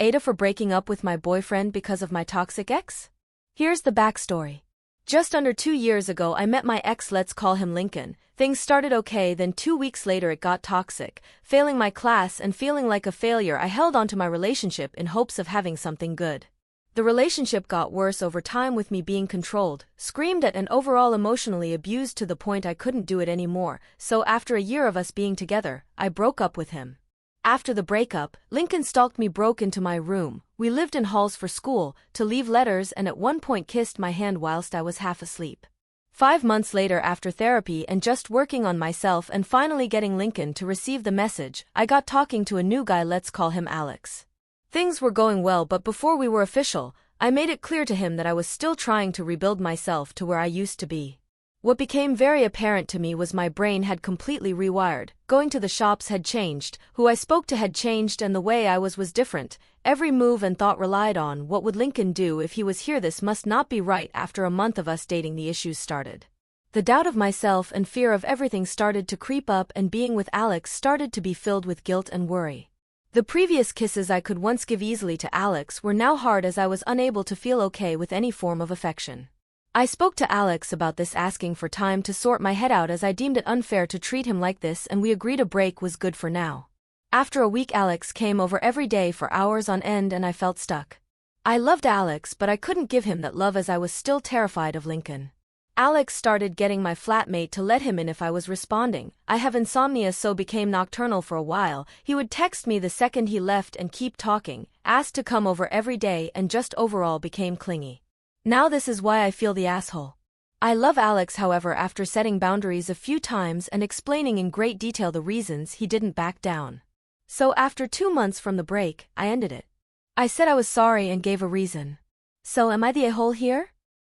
AITAH for breaking up with my boyfriend because of my toxic ex? Here's the backstory. Just under 2 years ago I met my ex, let's call him Lincoln. Things started okay, then 2 weeks later it got toxic. Failing my class and feeling like a failure, I held on to my relationship in hopes of having something good. The relationship got worse over time, with me being controlled, screamed at, and overall emotionally abused to the point I couldn't do it anymore. So after a year of us being together, I broke up with him. After the breakup, Lincoln stalked me, broke into my room. We lived in halls for school, to leave letters, and at one point kissed my hand whilst I was half asleep. 5 months later, after therapy and just working on myself and finally getting Lincoln to receive the message, I got talking to a new guy, let's call him Alex. Things were going well, but before we were official, I made it clear to him that I was still trying to rebuild myself to where I used to be. What became very apparent to me was my brain had completely rewired. Going to the shops had changed, who I spoke to had changed, and the way I was different. Every move and thought relied on, what would Lincoln do if he was here? This must not be right. After a month of us dating, the issues started. The doubt of myself and fear of everything started to creep up, and being with Alex started to be filled with guilt and worry. The previous kisses I could once give easily to Alex were now hard, as I was unable to feel okay with any form of affection. I spoke to Alex about this, asking for time to sort my head out, as I deemed it unfair to treat him like this, and we agreed a break was good for now. After a week, Alex came over every day for hours on end, and I felt stuck. I loved Alex, but I couldn't give him that love, as I was still terrified of Lincoln. Alex started getting my flatmate to let him in if I was responding. I have insomnia, so became nocturnal for a while. He would text me the second he left and keep talking, asked to come over every day, and just overall became clingy. Now this is why I feel the asshole. I love Alex, however, after setting boundaries a few times and explaining in great detail the reasons, he didn't back down. So after 2 months from the break, I ended it. I said I was sorry and gave a reason. So am I the a-hole here?